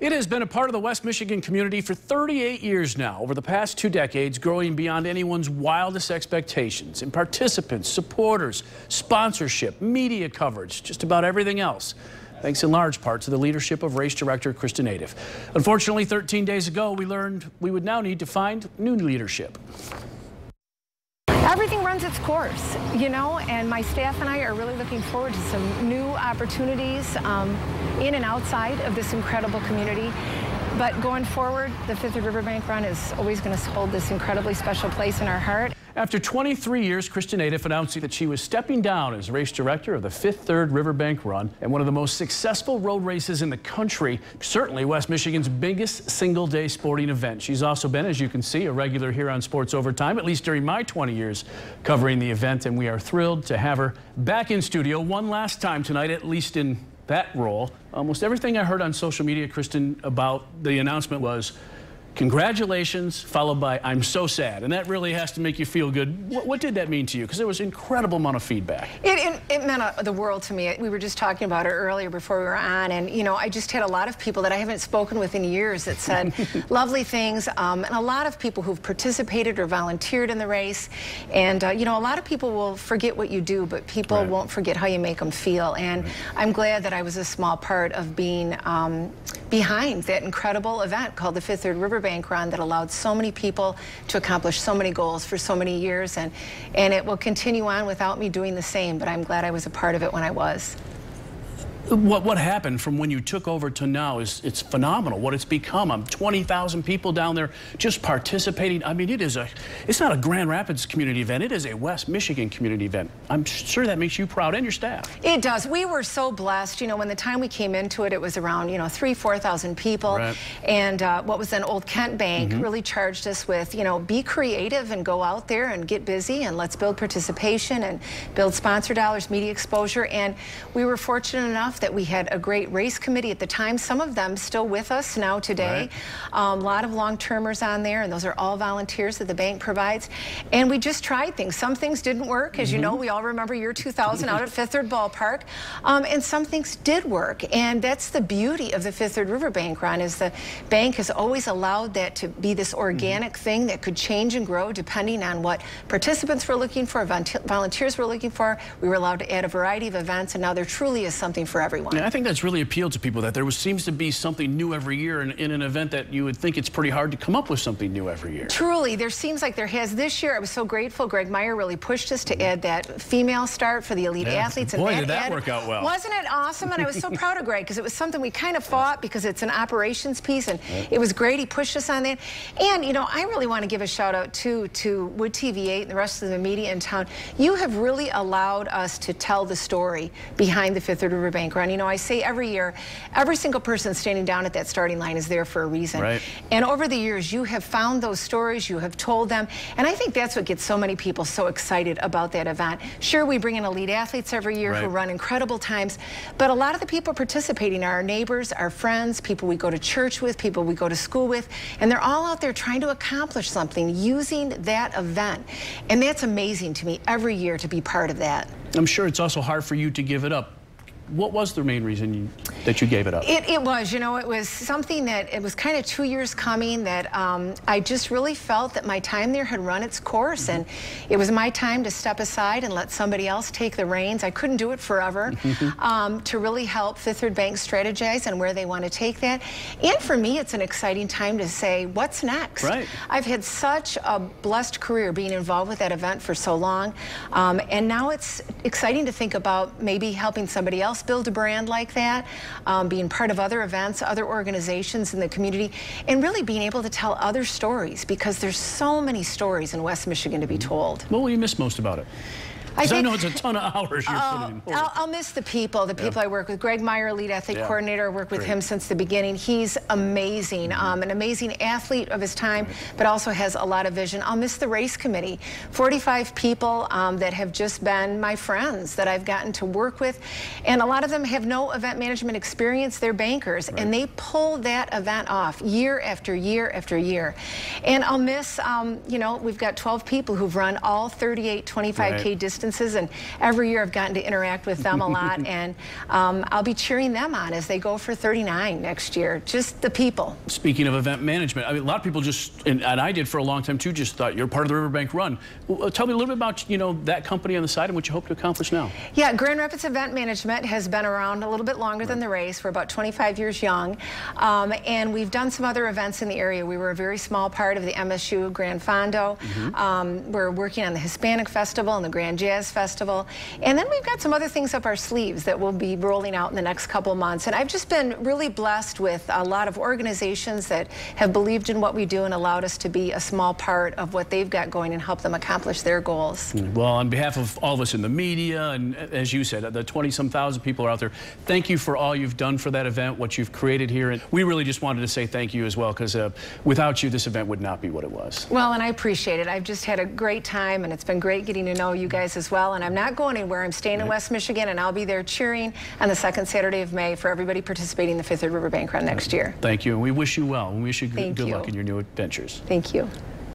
It has been a part of the West Michigan community for 38 years now. Over the past 2 decades, growing beyond anyone's wildest expectations in participants, supporters, sponsorship, media coverage, just about everything else. Thanks in large part to the leadership of race director Kristen Aidif. Unfortunately, 13 days ago, we learned we would now need to find new leadership. Everything runs its course, and my staff and I are really looking forward to some new opportunities in and outside of this incredible community. But going forward, the Fifth Third Riverbank Run is always going to hold this incredibly special place in our heart. After 23 years, Kristen Aidif announced that she was stepping down as race director of the Fifth Third Riverbank Run, and one of the most successful road races in the country, certainly West Michigan's biggest single-day sporting event. She's also been, as you can see, a regular here on Sports Overtime, at least during my 20 years covering the event, and we are thrilled to have her back in studio one last time tonight, at least in that role. Almost everything I heard on social media, Kristen, about the announcement was congratulations, followed by I'm so sad. And that really has to make you feel good. What did that mean to you? Because there was an incredible amount of feedback. It meant the world to me. We were just talking about it earlier before we were on, and I just had a lot of people that I haven't spoken with in years that said lovely things, and a lot of people who've participated or volunteered in the race. And a lot of people will forget what you do, but people won't forget how you make them feel. And I'm glad that I was a small part of being behind that incredible event called the Fifth Third Riverbank Run that allowed so many people to accomplish so many goals for so many years, and it will continue on without me doing the same, but I'm glad I was a part of it when I was. What happened from when you took over to now it's phenomenal what it's become. 20,000 people down there just participating. I mean, it's not a Grand Rapids community event, it is a West Michigan community event. I'm sure that makes you proud and your staff. It does. We were so blessed. When the time we came into it, it was around 3,000-4,000 people. Right. And what was then Old Kent Bank really charged us with, be creative and go out there and get busy, and let's build participation and build sponsor dollars, media exposure. And we were fortunate enough that we had a great race committee at the time, some of them still with us now today. Right. A lot of long-termers on there, and those are all volunteers that the bank provides. And we just tried things. Some things didn't work. As you know, we all remember year 2000 out at Fifth Third Ballpark. And some things did work. And that's the beauty of the Fifth Third Riverbank Run, is the bank has always allowed that to be this organic thing that could change and grow depending on what participants were looking for, volunteers were looking for. We were allowed to add a variety of events, and now there truly is something for everyone. Yeah, I think that's really appealed to people, that there seems to be something new every year in an event that you would think it's pretty hard to come up with something new every year. Truly, there seems like there has. This year, I was so grateful. Greg Meyer really pushed us to add that female start for the elite athletes. Boy, did that work out well. Wasn't it awesome? And I was so proud of Greg, because it was something we kind of fought because it's an operations piece, and it was great. He pushed us on that. And, I really want to give a shout out, too, to Wood TV8 and the rest of the media in town. You have really allowed us to tell the story behind the Fifth Third Riverbank Run. I say every year, every single person standing down at that starting line is there for a reason. Right. And over the years, you have found those stories, you have told them, and I think that's what gets so many people so excited about that event. Sure, we bring in elite athletes every year who run incredible times, but a lot of the people participating are our neighbors, our friends, people we go to church with, people we go to school with, and they're all out there trying to accomplish something using that event. And that's amazing to me every year to be part of that. I'm sure it's also hard for you to give it up. What was the main reason that you gave it up? It was, it was something that it was kind of 2 years coming, that I just really felt that my time there had run its course, and it was my time to step aside and let somebody else take the reins. I couldn't do it forever, to really help Fifth Third Bank strategize and where they want to take that. And for me, it's an exciting time to say, what's next? Right. I've had such a blessed career being involved with that event for so long, and now it's exciting to think about maybe helping somebody else build a brand like that, being part of other events, other organizations in the community, and really being able to tell other stories, because there's so many stories in West Michigan to be told. What will you miss most about it? I know it's a ton of hours you're putting in. I'll miss the people I work with. Greg Meyer, lead athlete coordinator, I worked with him since the beginning. He's amazing, an amazing athlete of his time, but also has a lot of vision. I'll miss the race committee. 45 people that have just been my friends that I've gotten to work with, and a lot of them have no event management experience. They're bankers, and they pull that event off year after year after year. And I'll miss, we've got 12 people who've run all 38 25K distances instances, and every year I've gotten to interact with them a lot, and I'll be cheering them on as they go for 39 next year. Just the people. Speaking of event management, I mean, a lot of people just, and I did for a long time too, just thought you're part of the Riverbank Run. Well, tell me a little bit about, you know, that company on the side and what you hope to accomplish now. Yeah, Grand Rapids Event Management has been around a little bit longer than the race. We're about 25 years young, and we've done some other events in the area. We were a very small part of the MSU Grand Fondo. We're working on the Hispanic Festival and the Grand Jazz Festival, and then we've got some other things up our sleeves that we'll be rolling out in the next couple months. And I've just been really blessed with a lot of organizations that have believed in what we do and allowed us to be a small part of what they've got going and help them accomplish their goals. Well, on behalf of all of us in the media, and as you said, the 20-some thousand people are out there, thank you for all you've done for that event, what you've created here. And we really just wanted to say thank you as well, because without you, this event would not be what it was. Well, and I appreciate it. I've just had a great time, and it's been great getting to know you guys as well. And I'm not going anywhere. I'm staying in West Michigan, and I'll be there cheering on the second Saturday of May for everybody participating in the Fifth Third Riverbank Run next year. Thank you, and we wish you well. We wish you good luck in your new adventures. Thank you.